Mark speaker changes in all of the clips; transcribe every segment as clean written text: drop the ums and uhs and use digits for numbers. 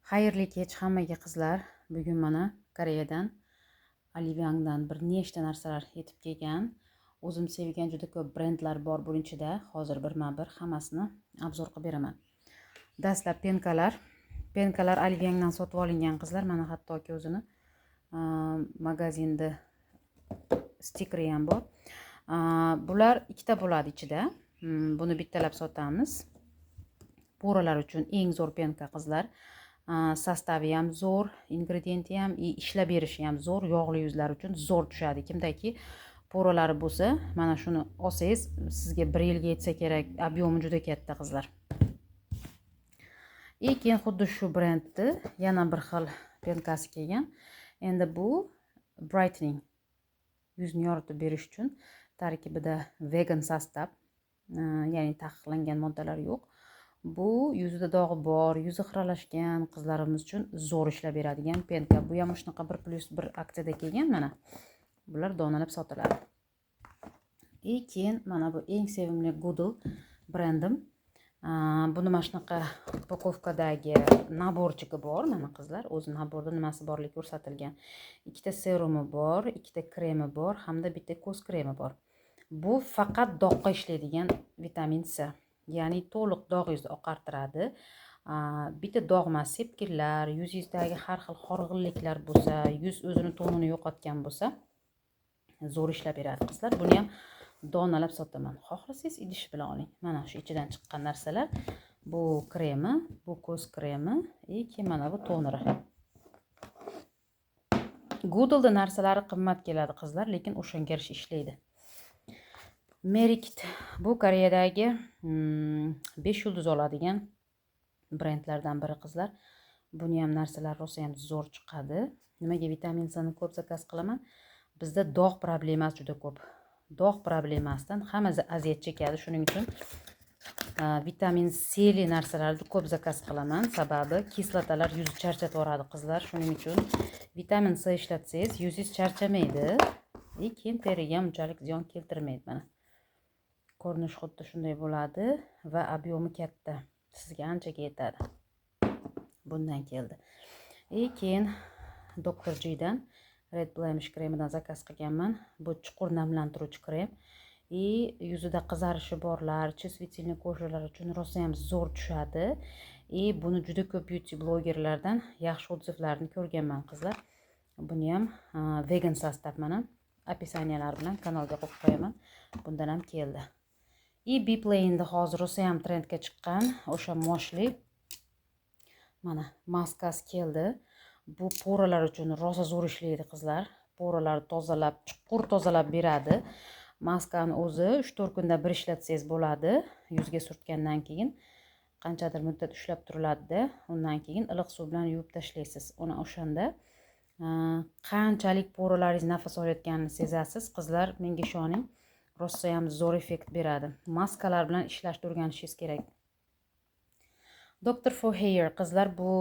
Speaker 1: Xayrli kech hammaga qizlar. Bugun mana Koreyadan Aliviangdan bir nechta narsalar yetib kelgan. O'zim sevgan juda ko'p brendlar bor buning ichida. Hozir birma-bir hammasini obzor qilib beraman. Dastlab penkalar Aliviangdan sotib olingan qizlar. Mana hattoki o'zini magazinda stikeri ham bor. Bular ikkita bo'ladi ichida. Buni bittalab sotamiz. Poralar uchun eng zo'r penka qizlar. Sostavi ham zo'r, ingrediyenti ham, ishlab berishi ham zo'r, yog'li yuzlar uchun zo'r tushadi. Kimdaki poralari bo'lsa, mana shuni olsangiz, sizga 1 yilga yetsa kerak, obyomi juda katta qizlar. Keyin xuddi shu brendni yana bir xil penkasi kelgan. Endi bu brightening, yuzni yoritib berish uchun tarkibida vegan sostav, ya'ni taqiqlangan moddalar yo'q. Bu yuzida dog'i bor, yuzi xiralashgan qizlarimiz uchun zo'r ishlab beradigan penka. Bu ham shunaqa 1+1 aksiyada kelgan mana. Bular donalab sotiladi. Keyin mana bu eng sevimli Goodle brendim. Buni mana shunaqa upakovkadagi naborchigi bor, mana qizlar. O'zi naborda nimasi borligi ko'rsatilgan. Ikkita serumi bor, ikkita kremi bor, hamda bitta ko'z kremi bor. Bu faqat dog'ga ishlaydigan vitamin C. Ya'ni to'liq dog' yuzni oqartiradi. Bitta dog' emas, sepkillar, yuzingizdagi har xil horg'inliklar bo'lsa, yuz o'zini tonini yo'qotgan bo'lsa, zo'r ishlab beradi qizlar. Buni ham donalab sotaman. Xohlasangiz idish bilan oling. Mana shu ichidan chiqqan narsalar. Bu kremi, bu ko'z kremi, keyin mana bu toneri. Goodle'da narsalari qimmat keladi qizlar, lekin o'shanga yarasha ishlaydi. Merikit, bu Koreyadagi 5 yulduz oladigan brendlardan biri qizlar. Buni ham narsalar rosa ham zo'r chiqadi. Nimaga vitamin C ni ko'p zakaz qilaman? Bizda dog' problemasi juda ko'p. Dog' problemasidan hamma aziyat chekadi. Shuning uchun vitamin C li narsalarni ko'p zakaz qilaman. Sababi kislotalar yuzni charchatib yuboradi qizlar. Shuning uchun vitamin C ishlatsangiz, yuzingiz charchamaydi. Keyin teriga ham unchalik ziyon keltirmaydi mana. Ko'rinish xuddi shunday bo'ladi va obyomi katta. Sizga anchaga yetadi. Bundan keldi. Keyin Dr. G'dan Red Blemish kremidan zakaz qilganman. Bu chuqur namlantiruvchi krem. Yuzida qizarishi borlar, chusvitilni ko'rishlar uchun rosa ham zo'r tushadi. Buni juda ko'p beauty blogerlardan yaxshi odzivlarni ko'rganman qizlar. Buni ham vegan sostav mana opisiyalar bilan kanalga qo'yib qo'yaman. Bundan ham keldi. Biplane'da hozir rosa ham trendga chiqqan o'sha moshli mana maskasi keldi. Bu poralar uchun rosa zo'r ishlaydi qizlar. Poralarni tozalab, chuqur tozalab beradi. Maskani o'zi 3-4 kunda bir ishlatsangiz bo'ladi. Yuzga surtgandan keyin qanchadir muddat ushlab turiladi. Undan keyin iliq suv bilan yuvib tashlaysiz. O'shanda qanchalik poralaringiz nafas olayotganini sezasiz. Qizlar, menga ishoning, rosa ham zo'r effekt beradi. Maskalar bilan ishlashni o'rganishingiz kerak. Dr. For Hair qizlar, bu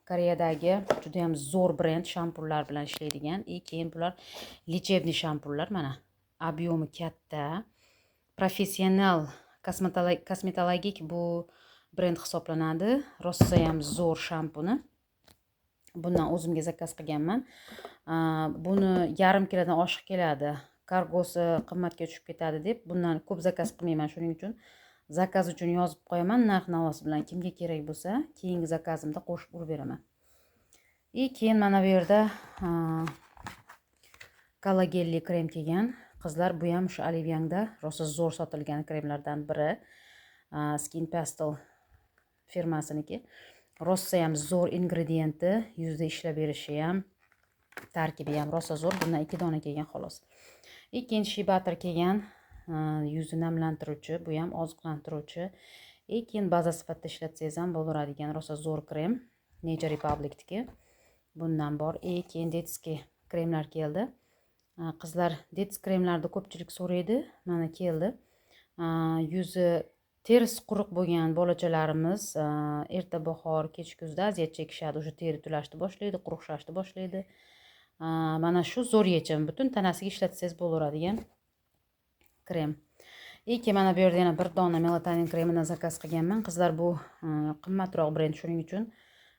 Speaker 1: Koreyadagi juda ham zo'r brend, shampunlar bilan ishlaydigan. Keyin bular lechebniy shampunlar mana. Obyomi katta. Professional kosmetologik bu brend hisoblanadi. Rosa ham zo'r shampuni. Bundan o'zimga zakaz qilganman. Buni yarim kilodan oshiq keladi. Kargosi qimmatga tushib ketadi deb bundan ko'p zakaz qilmayman. Shuning uchun zakaz uchun yozib qo'yaman narx-navosi bilan. Kimga kerak bo'lsa, keyingi zakazimda qo'shib urib beraman. Keyin mana bu yerda kollagenli krem kelgan. Qizlar, bu ham shu Aliviangda rosa zo'r sotilgan kremlardan biri. Skin Pastel firmasiniki. Rosa ham zo'r ingrediyenti, yuzda ishlab berishi ham, tarkibi ham rosa zo'r. Bundan 2 dona kelgan xolos. Keyin Shea Butter kelgan, yuzni namlantiruvchi, bu ham oziqlantiruvchi. Keyin baza sifatida ishlatsangiz ham bo'laveradigan rosa zo'r krem, Nature Republicniki. Bundan bor. Keyin detskiy kremlar keldi. Qizlar, dets kremlarni ko'pchilik so'raydi. Mana keldi. Yuzi terisi quruq bo'lgan bolachalarimiz erta bahor, kech kuzda aziyat chekishadi. O'sha teri tulashni boshlaydi, quruqshashni boshlaydi. Mana shu zo'r yechim. Butun tanasiga ishlatsangiz bo'laveradigan krem. Keyin mana bu yerda yana bir dona melatonin kremidan zakaz qilganman. Qizlar, bu qimmatroq brend, shuning uchun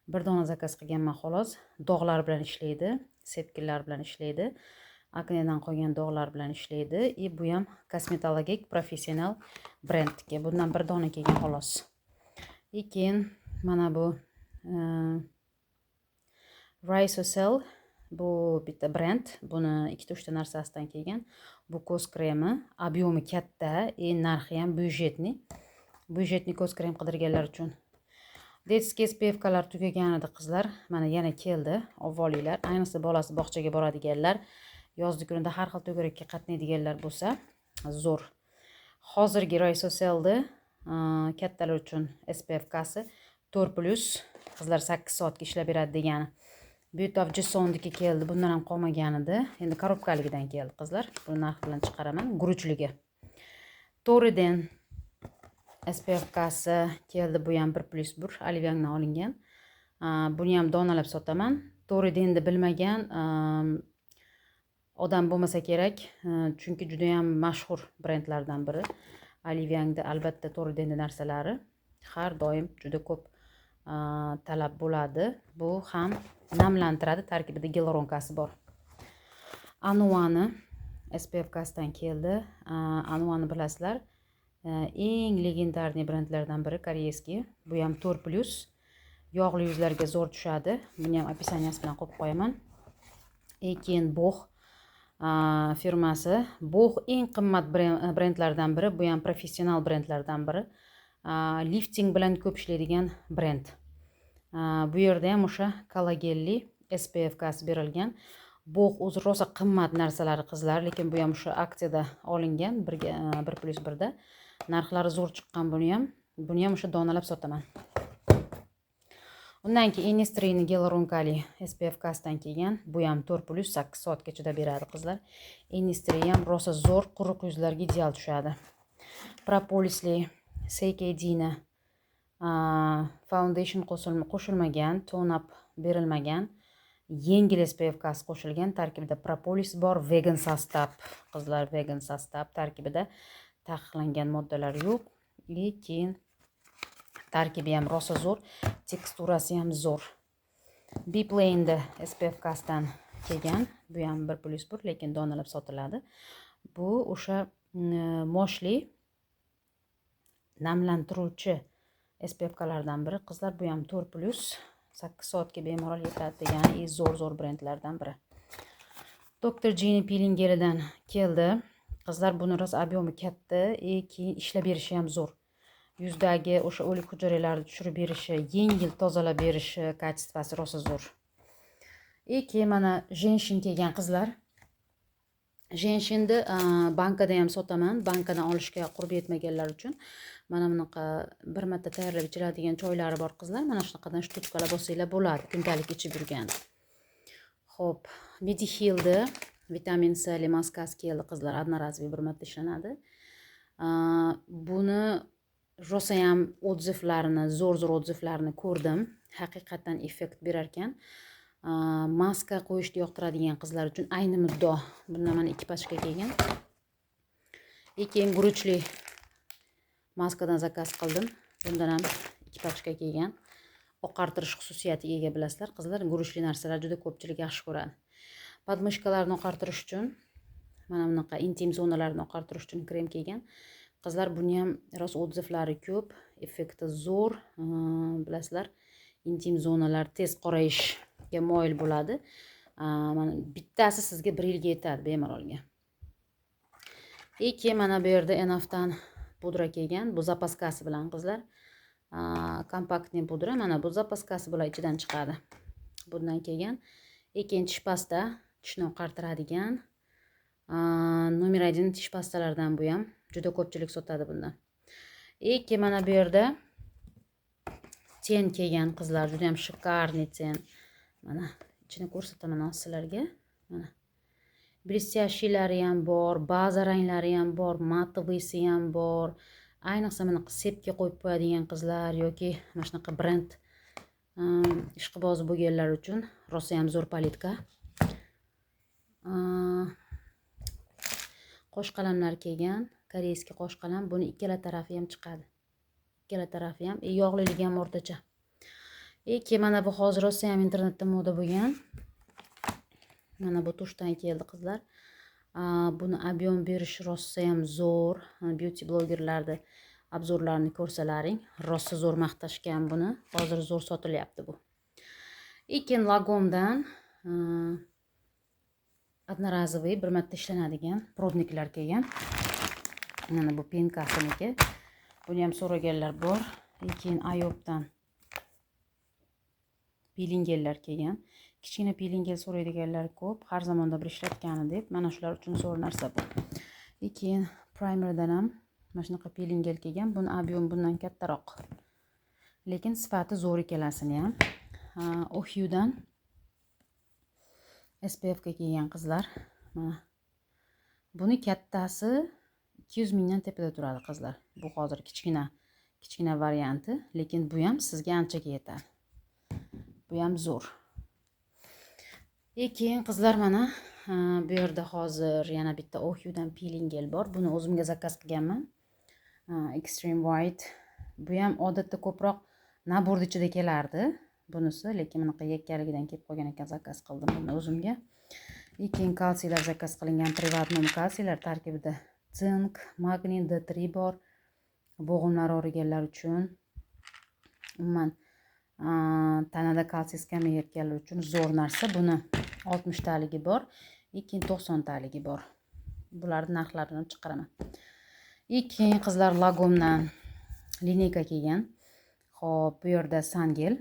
Speaker 1: Bir dona zakaz qilganman xolos. Dog'lar bilan ishlaydi, sepkillar bilan ishlaydi. Aknedan qolgan dog'lar bilan ishlaydi. Bu ham kosmetologik professional brendga. Bundan bir dona kelgan xolos. Keyin mana bu Rysocell bu bitta brend. Buni 2-3 ta narsasidan kelgan. Bu ko'z kremi, ob'yomi katta, narxi ham byudjetni ko'z krem qidirganlar uchun. Detskiy SPF-kalar tugagan edi qizlar. Mana yana keldi. Olinglar. Ayniqsa bolasi bog'chaga boradiganlar, yozgi kunida har xil to'garakka qatnaydiganlar bo'lsa, zo'r. Hozirgi Rysocell'ni kattalar uchun SPF-kasi 4+, qizlar 8 soatga ishlab beradi degani. Beauty of Jasonniki keldi. Bundan ham qolmagan edi. Endi korobkaligidan keldi qizlar. Buni narx bilan chiqaraman. Guruchligi. Toriden SPF-kasi keldi. Bu ham 1+1 Olivyandan olingan. Buni ham donalab sotaman. Toridenni bilmagan odam bo'lmasa kerak, chunki juda ham mashhur brendlardan biri. Olivyangda albatta Toridenni narsalari har doim juda ko'p talab bo'ladi. Bu ham namlantiradi, tarkibida gialuronkasi bor. Anuani SPF-kasidan keldi. Anuani bilasizlar, eng legendarniy brendlardan biri, koreyskiy. Bu ham 4+. Yog'li yuzlarga zo'r tushadi. Buni ham opisaniyasi bilan qo'yib qo'yaman. Keyin Bog' firmasi. Bog' eng qimmat brendlardan biri. Bu ham professional brendlardan biri. Lifting bilan ko'p ishlaydigan brend. Bu yerda ham o'sha kollagenli SPF-kasi berilgan. Bog' o'zi rosa qimmat narsalari qizlar, lekin bu ham o'sha aksiyada olingan 1+1 da. Narxlari zo'r chiqqan buni ham o'sha donalab sotaman. Undan keyin Innisfree'ni gialuronkali SPF-kasidan kelgan. Bu ham 4+, 8 soatga chidab beradi qizlar. Innisfree ham rosa zo'r, quruq yuzlarga ideal tushadi. Propolisli Seikadina foundation qo'shilmagan, tone up berilmagan, yengil SPF-kasi qo'shilgan. Tarkibida propolis bor, vegan sostav. Qizlar, vegan sostav tarkibida taqiqlangan moddalar yo'q. Keyin tarkibi ham rosa zo'r, teksturasi ham zo'r. Biplane'da SPF-kasidan kelgan. Bu ham 1+1, lekin donalab sotiladi. Bu o'sha moshli namlantiruvchi SPF-kalardan biri. Qizlar, bu ham 4+, 8 soatga bemalol yetadi degani zo'r brendlardan biri. Dr. Gini peeling gelidan keldi. Qizlar, buni rosa ob'yomi katta, keyin ishlab berishi ham zo'r. Yuzdagi o'sha o'lik hujayralarni tushirib berishi, yengil tozalab berishi, kачествоsi rosa zo'r. Keyin mana Genshin kelgan qizlar. Genshinni bankada ham sotaman. Bankadan olishga qurbi yetmaganlar uchun mana bunaqa bir marta tayyorlab ichiradigan choylari bor qizlar. Mana shunaqadan shtuchkalab olsanglar bo'ladi, kundalik ichib yurgan. Xo'p, Medihill'ni vitamin C maskasi keldi qizlar, одноразовый bir marta ishlanadi. Buni rosa ham odzivlarini, zo'r odzivlarini ko'rdim. Haqiqatan effekt berar ekan. Maska qo'yishni yoqtiradigan qizlar uchun ayni muddo. Bundan mana 2 pachka kelgan. Keyin guruchli maskadan zakaz qildim. Bundan ham 2 pachka kelgan. Oqartirish xususiyatiga ega bilasizlar qizlar. Guruchli narsalar juda ko'pchilik yaxshi ko'radi. Podmышкаларni oqartirish uchun, mana bunaqa intim zonalarni oqartirish uchun krem kelgan. Qizlar, buni ham rosa odzivlari ko'p, effekti zo'r. Bilasizlar, intim zonalar tez qorayishga moyil bo'ladi. Mana bittasi sizga 1 yilga yetadi bemalolga. Keyin mana bu yerda Enafdan pudra kelgan. Bu zapaskasi bilan qizlar. Kompaktniy pudra, mana bu zapaskasi bilan ichidan chiqadi. Bundan kelgan. Keyin tish pasta, tishni oqartiradigan. Nomer 1 tish pastalardan bu ham. Juda ko'pchilik sotadi bundan. Keyin mana bu yerda ten kelgan qizlar, juda ham shikarniy ten. Mana ichini ko'rsataman sizlarga. Mana blестящийлari ham bor, baza ranglari ham bor, matovisi ham bor. Ayniqsa mana sepga qo'yib qo'yadigan qizlar yoki mana shunaqa brend ishqibozi bo'lganlar uchun rosa ham zo'r paletka. Qo'sh qalamlar kelgan, koreyskiy qo'sh qalam. Buni ikkala tarafi ham chiqadi. Ikkala tarafi ham, yog'liligi ham o'rtacha. keyin mana bu hozir rosa ham internetda moda bo'lgan. Mana bu tushdan keldi qizlar. Buni ob'yom berish rosa ham zo'r. Beauty blogerlarni obzorlarini ko'rsalaring, rosa zo'r maqtashgan buni. Hozir zo'r sotilyapti bu. Keyin Lagomdan одноразовый bir marta ishlanadigan prodniklar kelgan. Mana bu penkasiniki. Buni ham so'raganlar bor. Keyin Ayobdan pilingellar kelgan. Kichkina pilingel so'raydiganlar ko'p. Har zamonda bir ishlatgani deb. Mana shular uchun zo'r narsa bu. Keyin primerdan ham mana shunaqa pilingel kelgan. Buni ob'yom bundan kattaroq. Lekin sifati zo'r ikkalasini ham. Ohyudan SPF ga kelgan qizlar. Mana. Buni kattasi 200 mingdan tepada turadi qizlar. Bu hozir kichkina varianti, lekin bu ham sizga anchaga yetadi. Bu ham zo'r. Keyin qizlar mana bu yerda hozir yana bitta Ohyudan pilingel bor. Buni o'zimga zakaz qilganman. Extreme White. Bu ham odatda ko'proq nabor ichida kelardi bunisi, lekin bunaqa yakkaligidan kelib qolgan ekan, zakaz qildim buni o'zimga. Keyin kalsiylar zakaz qilingan, privatnom kalsiylar tarkibida sink, magniy, D3 bor. Bo'g'imlar og'riganlar uchun, umuman tanada kalsiy kamayayotganlar uchun zo'r narsa. Buni 60 taligi bor, keyin 90 taligi bor. Bularning narxlarini chiqaraman. Keyin qizlar Lagomdan lineyka kelgan. Xo'p, bu yerda Sangel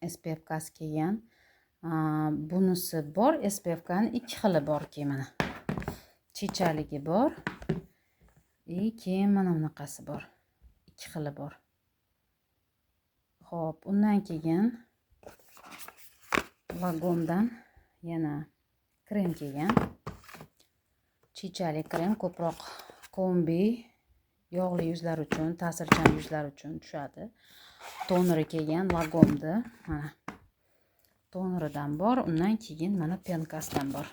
Speaker 1: SPF kasi kelgan. Bunisi bor, SPF kani ikki xili bor keyin mana. Chichaligi bor. Keyin mana bunaqasi bor. Ikki xili bor. Xo'p, undan keyin Lagomdan yana krem kelgan. Chichali krem ko'proq kombi, yog'li yuzlar uchun, ta'sirchan yuzlar uchun tushadi. Toneri kelgan Lagomda. Mana. Toneridan bor, undan keyin mana penkasdan bor.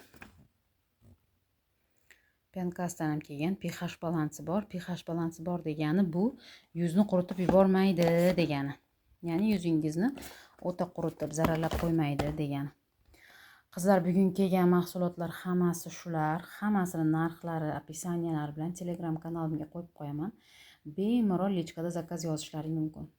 Speaker 1: Penkasdan ham kelgan, pH balansi bor. pH balansi bor degani bu yuzni quritib yubormaydi degani. Ya'ni yuzingizni o'ta quritib, zararlab qo'ymaydi degani. Qizlar, bugun kelgan mahsulotlar hammasi shular. Hammasining narxlari, описаниялari bilan Telegram kanalimga qo'yib qo'yaman. Bemalol lichkada zakaz yozishlaring mumkin.